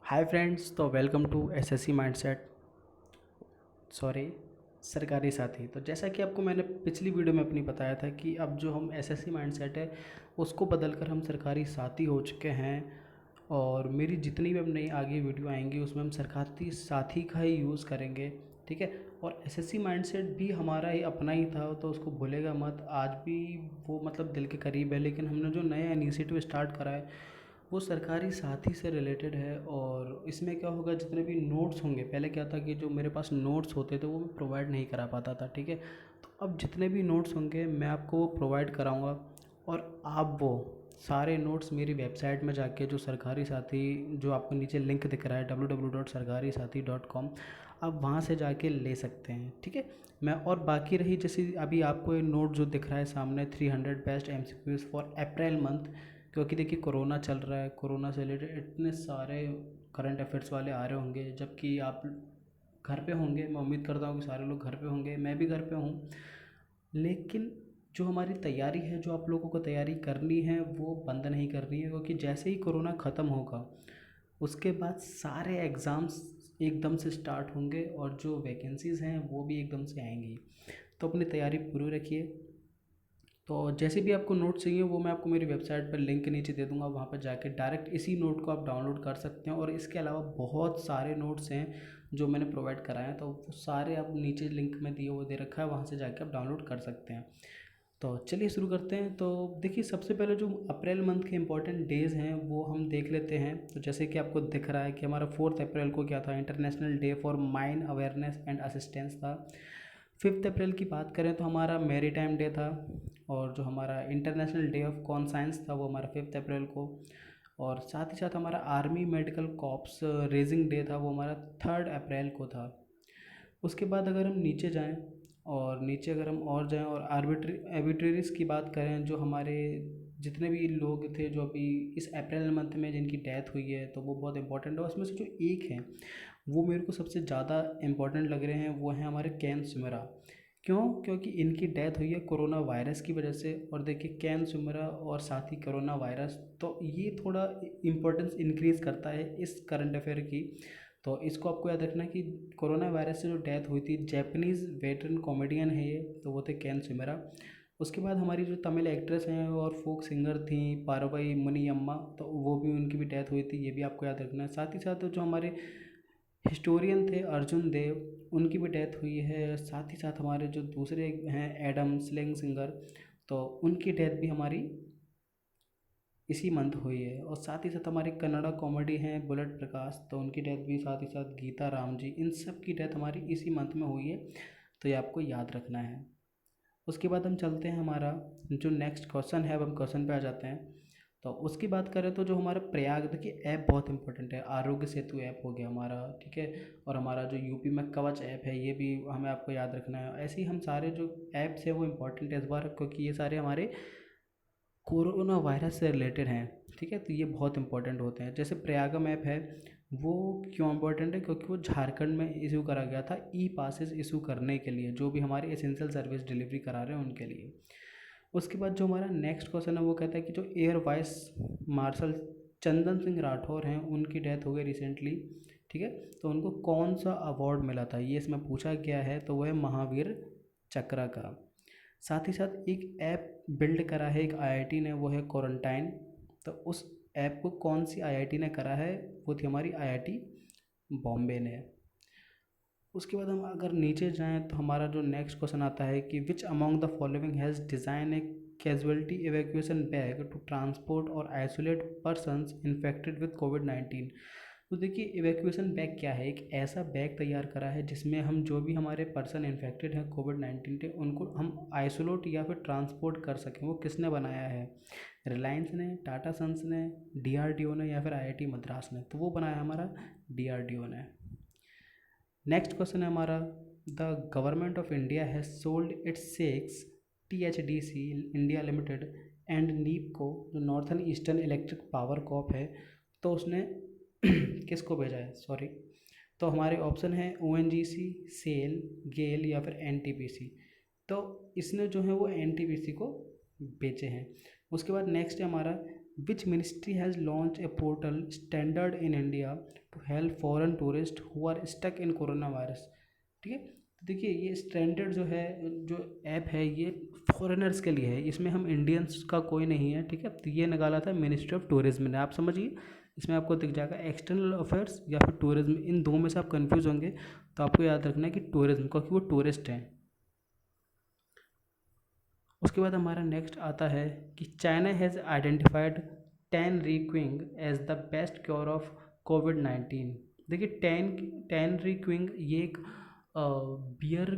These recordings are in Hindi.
हाय फ्रेंड्स, तो welcome to SSC mindset. Sorry, Sarkari Sathi. तो जैसा कि आपको मैंने पिछली वीडियो में अपनी बताया था कि अब जो हम एसएससी माइंडसेट है उसको बदलकर हम सरकारी साथी हो चुके हैं। और मेरी जितनी भी अब नई आगे वीडियो आएंगी उसमें हम सरकारी साथी का ही यूज़ करेंगे। ठीक है। और एसएससी माइंडसेट भी हमारा ही अपना ही था, तो उसको भूलेगा मत। आज भी वो मतलब दिल के करीब है, लेकिन हमने जो नया इनिशिएटिव स्टार्ट करा है वो सरकारी साथी से रिलेटेड है। और इसमें क्या होगा, जितने भी नोट्स होंगे, पहले क्या था कि जो मेरे पास नोट्स होते थे वो मैं प्रोवाइड नहीं करा पाता था। ठीक है। तो अब जितने भी नोट्स होंगे मैं आपको वो प्रोवाइड कराऊंगा, और आप वो सारे नोट्स मेरी वेबसाइट में जाके, जो सरकारी साथी, जो आपको नीचे लिंक दिख रहा है www.sarkarisathi.com, आप वहाँ से जाके ले सकते हैं। ठीक है। मैं और बाकी रही, जैसे अभी आपको ये नोट जो दिख रहा है सामने, 300 best MCQs for April month, क्योंकि देखिए कोरोना चल रहा है, कोरोना से रिलेटेड इतने सारे करंट अफेयर्स वाले आ रहे होंगे, जबकि आप घर पे होंगे। मैं उम्मीद करता हूँ कि सारे लोग घर पे होंगे, मैं भी घर पे हूँ। लेकिन जो हमारी तैयारी है, जो आप लोगों को तैयारी करनी है, वो बंद नहीं करनी है, क्योंकि जैसे ही कोरोना ख़त्म होगा उसके बाद सारे एग्ज़ाम्स एकदम से स्टार्ट होंगे और जो वैकेंसीज़ हैं वो भी एकदम से आएंगी। तो अपनी तैयारी पूरी रखिए। तो जैसे भी आपको नोट चाहिए वो मैं आपको मेरी वेबसाइट पर लिंक नीचे दे दूँगा, वहाँ पर जाके डायरेक्ट इसी नोट को आप डाउनलोड कर सकते हैं। और इसके अलावा बहुत सारे नोट्स हैं जो मैंने प्रोवाइड कराए हैं, तो वो सारे आप नीचे लिंक में दिए वो दे रखा है, वहाँ से जाके आप डाउनलोड कर सकते हैं। तो चलिए शुरू करते हैं। तो देखिए, सबसे पहले जो अप्रैल मंथ के इंपॉर्टेंट डेज़ हैं वो हम देख लेते हैं। तो जैसे कि आपको दिख रहा है कि हमारा 4 अप्रैल को क्या था, international day for mine awareness and assistance था। 5 अप्रैल की बात करें तो हमारा मैरी टाइम डे था। और जो हमारा इंटरनेशनल डे ऑफ कॉन्साइंस था वो हमारा 5 अप्रैल को। और साथ ही साथ हमारा army medical corps raising day था, वो हमारा 3 अप्रैल को था। उसके बाद अगर हम नीचे जाएं, और नीचे अगर हम और जाएं और आर्बिट्रेरीज की बात करें, जो हमारे जितने भी लोग थे जो अभी इस अप्रैल मंथ में जिनकी डेथ हुई है, तो वो बहुत इंपॉर्टेंट है। उसमें से जो एक है वो मेरे को सबसे ज़्यादा इंपॉर्टेंट लग रहे हैं, वो हैं हमारे कैन सुमेरा। क्यों? क्योंकि इनकी डेथ हुई है कोरोना वायरस की वजह से। और देखिए, कैन सुमेरा और साथ ही कोरोना वायरस, तो ये थोड़ा इम्पोर्टेंस इंक्रीज़ करता है इस करंट अफेयर की। तो इसको आपको याद रखना है कि कोरोना वायरस से जो डेथ हुई थी, जैपनीज़ वेटरन कॉमेडियन है ये, तो वो थे कैन सुमेरा। उसके बाद हमारी जो तमिल एक्ट्रेस हैं और फोक सिंगर थी पार्वई मुनियम्मा, तो वो भी, उनकी भी डेथ हुई थी, ये भी आपको याद रखना है। साथ ही साथ जो हमारे हिस्टोरियन थे अर्जुन देव, उनकी भी डेथ हुई है। साथ ही साथ हमारे जो दूसरे हैं एडम स्लेंग सिंगर, तो उनकी डेथ भी हमारी इसी मंथ हुई है। और साथ ही साथ हमारी कन्नड़ा कॉमेडी हैं बुलेट प्रकाश, तो उनकी डेथ भी, साथ ही साथ गीता राम जी, इन सब की डेथ हमारी इसी मंथ में हुई है। तो ये आपको याद रखना है। उसके बाद हम चलते हैं, हमारा जो नेक्स्ट क्वेश्चन है, अब हम क्वेश्चन पे आ जाते हैं। तो उसकी बात करें तो जो हमारा प्रयाग, देखिए ऐप बहुत इंपॉर्टेंट है। आरोग्य सेतु ऐप हो गया हमारा, ठीक है। और हमारा जो यूपी में कवच ऐप है, ये भी हमें आपको याद रखना है। ऐसे ही हम सारे जो ऐप्स हैं वो इम्पोर्टेंट है इस बार, क्योंकि ये सारे हमारे कोरोना वायरस से रिलेटेड हैं। ठीक है। तो ये बहुत इंपॉर्टेंट होते हैं। जैसे प्रयागम ऐप है, वो क्यों इम्पोर्टेंट है? क्योंकि वो झारखंड में इशू करा गया था ई पासेस इशू करने के लिए, जो भी हमारे एसेंशियल सर्विस डिलीवरी करा रहे हैं उनके लिए। उसके बाद जो हमारा नेक्स्ट क्वेश्चन है वो कहता है कि जो air vice marshal Chandan Singh Rathore हैं, उनकी डेथ हो गई रिसेंटली। ठीक है। तो उनको कौन सा अवार्ड मिला था, ये इसमें पूछा गया है, तो वह है महावीर चक्र का। साथ ही साथ एक ऐप बिल्ड करा है एक आईआईटी ने, वो है क्वारंटाइन। तो उस ऐप को कौन सी आईआईटी ने करा है? वो थी हमारी आईआईटी बॉम्बे ने। उसके बाद हम अगर नीचे जाएं तो हमारा जो नेक्स्ट क्वेश्चन आता है कि which among the following has designed a casualty evacuation bag to transport और आइसोलेट पर्सन्स इन्फेक्टेड विद कोविड-19। तो देखिए, इवैक्यूएशन बैग क्या है? एक ऐसा बैग तैयार करा है जिसमें हम जो भी हमारे पर्सन इन्फेक्टेड हैं कोविड-19 के, उनको हम आइसोलेट या फिर ट्रांसपोर्ट कर सकें। वो किसने बनाया है? रिलायंस ने, टाटा सन्स ने, डीआरडीओ ने, या फिर आईआईटी मद्रास ने? तो वो बनाया हमारा डीआरडीओ ने। नेक्स्ट क्वेश्चन है हमारा, the government of India has sold its stakes THDC India limited and NEEPCO, जो northern eastern electric power corp है, तो उसने किसको भेजा है? सॉरी। तो हमारे ऑप्शन है ओएनजीसी, सेल, गेल, या फिर एनटीपीसी। तो इसने जो है वो एनटीपीसी को बेचे हैं। उसके बाद नेक्स्ट है हमारा, which ministry has launch a portal standard in India to help foreign tourist who are stuck in corona virus. ठीक है, तो देखिए ये स्टैंडर्ड जो है, जो ऐप है ये फॉरेनर्स के लिए है, इसमें हम इंडियंस का कोई नहीं है। ठीक है, तो ये निकाला था मिनिस्ट्री ऑफ टूरिज्म ने। आप समझिए, इसमें आपको दिख जाएगा एक्सटर्नल अफेयर्स या फिर टूरिज्म, इन दो में से आप कंफ्यूज होंगे, तो आपको याद रखना है कि टूरिज्म, क्योंकि वो टूरिस्ट हैं। उसके बाद हमारा नेक्स्ट आता है कि चाइना हैज़ आइडेंटिफाइड टेन रिक्विंग as the best cure of कोविड-19। देखिए टेन रिक्विंग ये एक बियर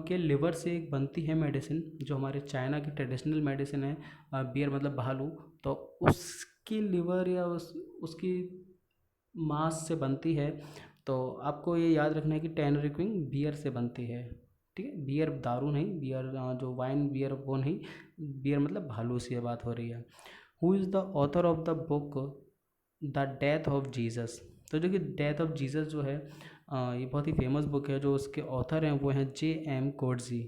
के लिवर से एक बनती है मेडिसिन, जो हमारे चाइना की ट्रेडिशनल मेडिसिन है। बियर मतलब भालू, तो उसकी लिवर या उसकी मांस से बनती है। तो आपको ये याद रखना है कि टेन रिक्विंग बियर से बनती है। ठीक है, बियर दारू नहीं, बियर जो वाइन बियर वो नहीं, बियर मतलब भालू से बात हो रही है। Who is the author of the book the death of Jesus. तो जो कि डेथ ऑफ जीसस जो है, ये बहुत ही फेमस बुक है। जो उसके ऑथर हैं वो हैं J.M. कोडजी।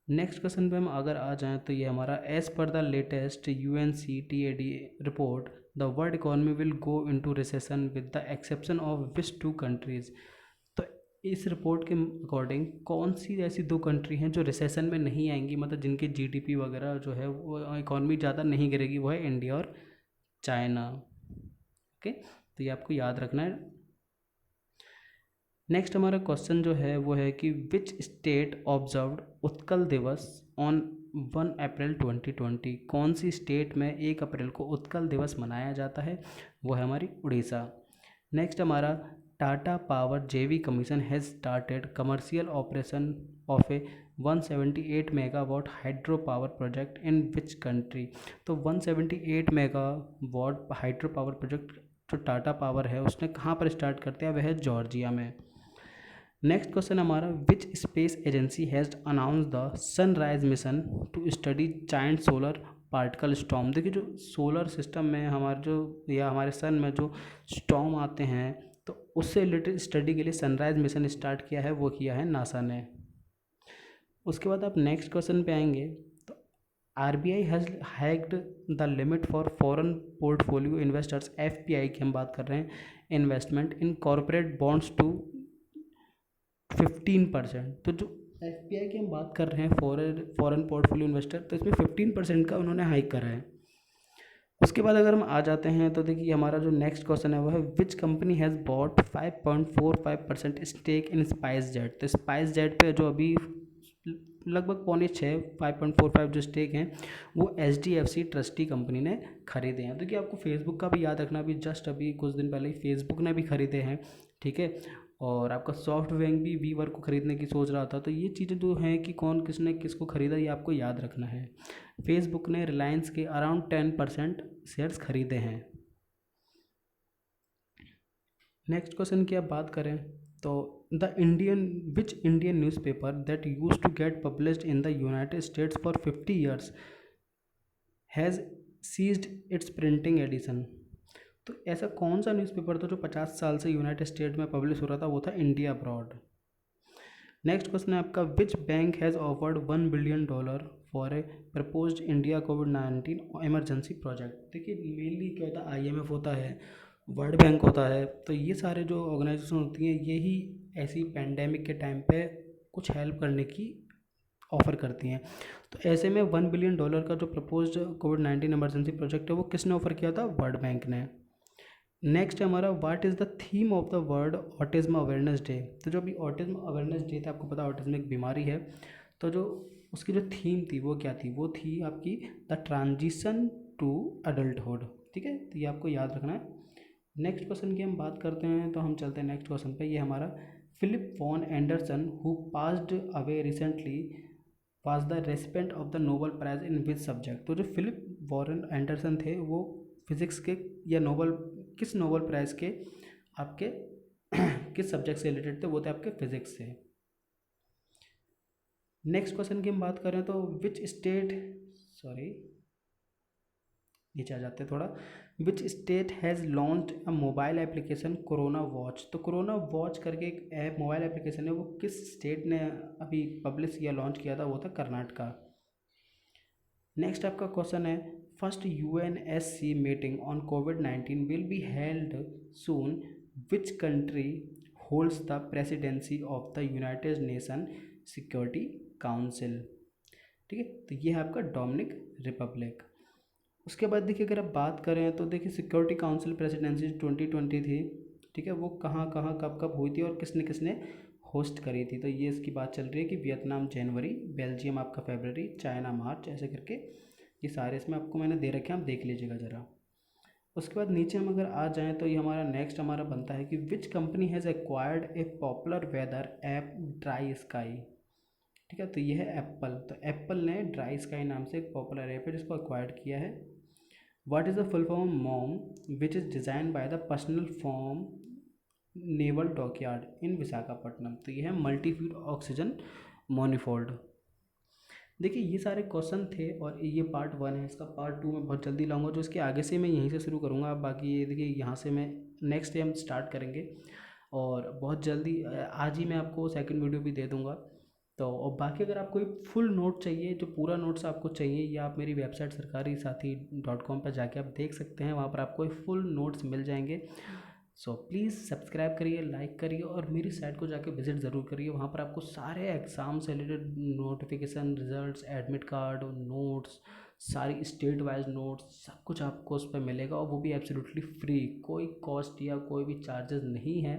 नेक्स्ट क्वेश्चन पे हम अगर आ जाएं तो ये हमारा as per the latest UNCTAD report the world economy will go into recession with the exception of which two countries. तो इस रिपोर्ट के अकॉर्डिंग कौन सी ऐसी दो कंट्री हैं जो रिसेशन में नहीं आएंगी, मतलब जिनकी GDP वगैरह जो है वो इकॉनमी ज़्यादा नहीं गिरेगी, वो है इंडिया और चाइना। ओके, तो ये आपको याद रखना है। नेक्स्ट हमारा क्वेश्चन जो है वो है कि विच स्टेट ऑब्जर्व्ड उत्कल दिवस ऑन 1 अप्रैल 2020। कौन सी स्टेट में 1 अप्रैल को उत्कल दिवस मनाया जाता है, वो है हमारी उड़ीसा। नेक्स्ट हमारा Tata power JV commission has started commercial operation of A 178 megawatt hydro power project in which country. तो 178 मेगावाट हाइड्रो पावर प्रोजेक्ट जो टाटा पावर है उसने कहाँ पर स्टार्ट कर दिया, वह है जॉर्जिया में। नेक्स्ट क्वेश्चन हमारा which space agency has announce the sunrise mission to study giant solar particle storm. देखिए जो सोलर सिस्टम में हमारे जो या हमारे सन में जो स्टॉर्म आते हैं, तो उससे रिलेटेड स्टडी के लिए सनराइज मिशन स्टार्ट किया है, वो किया है नासा ने। उसके बाद आप नेक्स्ट क्वेश्चन पे आएंगे तो RBI has hiked the limit for foreign portfolio investors, FPI की हम बात कर रहे हैं, investment in corporate bonds to 15%। तो जो FPI की हम बात कर रहे हैं फॉरेन पोर्टफोलियो इन्वेस्टर, तो इसमें 15% का उन्होंने हाइक करा है। उसके बाद अगर हम आ जाते हैं तो देखिए हमारा जो नेक्स्ट क्वेश्चन है वो है which company has bought 5.45% stake in SpiceJet. तो स्पाइस जेट पे जो अभी लगभग 5.45 जो स्टेक हैं वो HDFC ट्रस्टी कंपनी ने खरीदे हैं। देखिए आपको फेसबुक का भी याद रखना, अभी जस्ट अभी कुछ दिन पहले ही फेसबुक ने भी खरीदे हैं। ठीक है, और आपका सॉफ्टवेयर भी वीवर को खरीदने की सोच रहा था। तो ये चीज़ें जो हैं कि कौन किसने किसको खरीदा, ये आपको याद रखना है। फेसबुक ने रिलायंस के अराउंड 10% शेयर्स खरीदे हैं। नेक्स्ट क्वेश्चन की आप बात करें तो the Indian newspaper that used to get published in the United States for 50 years has ceased its printing edition. तो ऐसा कौन सा न्यूज़पेपर था जो 50 साल से यूनाइटेड स्टेट में पब्लिश हो रहा था, वो था इंडिया अब्रॉड। नेक्स्ट क्वेश्चन है आपका which bank has offered $1 billion for a proposed India covid emergency project. देखिए मेनली क्या होता है, IMF होता है, वर्ल्ड बैंक होता है, तो ये सारे जो ऑर्गेनाइजेशन होती हैं यही ऐसी पैंडेमिक के टाइम पे कुछ हेल्प करने की ऑफ़र करती हैं। तो ऐसे में $1 बिलियन का जो प्रपोज्ड कोविड-19 इमरजेंसी प्रोजेक्ट है वो किसने ऑफ़र किया था, वर्ल्ड बैंक ने। नेक्स्ट है हमारा what is the theme of the world autism awareness day. तो जो अभी ऑटिज्म अवेयरनेस डे था, आपको पता ऑटिज्म एक बीमारी है, तो जो उसकी जो थीम थी वो क्या थी, वो थी आपकी द ट्रांजिशन टू अडल्टहुड। ठीक है, तो ये आपको याद रखना है। नेक्स्ट क्वेश्चन की हम बात करते हैं तो हम चलते हैं नेक्स्ट क्वेश्चन पे। ये हमारा Philip Von Anderson who passed away recently was the recipient of the Nobel prize in which subject. तो जो फिलिप वॉरेन एंडरसन थे वो फिजिक्स के या किस नोबल प्राइज़ के आपके किस सब्जेक्ट से रिलेटेड थे, वो थे आपके फिजिक्स से। नेक्स्ट क्वेश्चन की हम बात करें तो विच स्टेट, सॉरी नीचे आ जाते हैं थोड़ा, which state has launched a mobile application corona watch. तो कोरोना वॉच करके एक ऐप मोबाइल एप्लीकेशन है, वो किस स्टेट ने अभी पब्लिश या लॉन्च किया था, वो था कर्नाटका। नेक्स्ट आपका क्वेश्चन है first UNSC meeting on COVID-19 will be held soon. Which country holds the presidency of the United Nations Security Council? ठीक है, तो ये है आपका डोमिनिक रिपब्लिक। उसके बाद देखिए अगर आप बात करें तो देखिए सिक्योरिटी काउंसिल प्रेसिडेंसी 2020 थी, ठीक है, वो कहाँ कहाँ कब कब हुई थी और किसने किसने होस्ट करी थी। तो ये इसकी बात चल रही है कि वियतनाम जनवरी, बेल्जियम आपका फरवरी, चाइना मार्च, ऐसे करके ये सारे इसमें आपको मैंने दे रखे हैं, आप देख लीजिएगा ज़रा। उसके बाद नीचे हम अगर आ जाएँ तो ये हमारा नेक्स्ट हमारा बनता है कि which company has acquired a popular weather app Dry Sky. ठीक है, तो ये है एप्पल। तो एप्पल ने ड्राई स्काई नाम से एक पॉपुलर ऐप है जिसको एक्वायर्ड किया है। What is the full form MOM which is designed by the personal form naval dockyard in Visakhapatnam. तो ये है मल्टी फ्यूल ऑक्सीजन मोनिफोल्ड। देखिए ये सारे क्वेश्चन थे और ये पार्ट 1 है, इसका पार्ट 2 मैं बहुत जल्दी लाऊंगा, जो इसके आगे से मैं यहीं से शुरू करूँगा। अब बाकी ये देखिए यहाँ से मैं नेक्स्ट डे हम स्टार्ट करेंगे और बहुत जल्दी आज ही मैं आपको सेकंड वीडियो भी दे दूँगा। तो और बाकी अगर आपको एक फुल नोट चाहिए, जो पूरा नोट्स आपको चाहिए, या आप मेरी वेबसाइट sarkarisathi.com पर जाके आप देख सकते हैं, वहाँ पर आपको फुल नोट्स मिल जाएंगे। सो प्लीज़ सब्सक्राइब करिए, लाइक करिए और मेरी साइट को जाके विज़िट ज़रूर करिए। वहाँ पर आपको सारे एग्ज़ाम से related notification, results, admit card, notes, सारी स्टेट वाइज नोट्स, सब कुछ आपको उस पर मिलेगा और वो भी एब्सोल्युटली फ्री। कोई कॉस्ट या कोई भी चार्जेस नहीं है,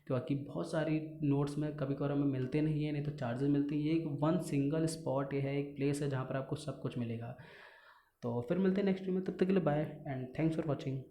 क्योंकि बहुत सारी नोट्स में कभी कभार हमें मिलते नहीं है, नहीं तो चार्जेस मिलते हैं। ये एक वन सिंगल स्पॉट है, एक प्लेस है जहाँ पर आपको सब कुछ मिलेगा। तो फिर मिलते हैं नेक्स्ट वीडियो में, तब तक के लिए bye and thanks for watching.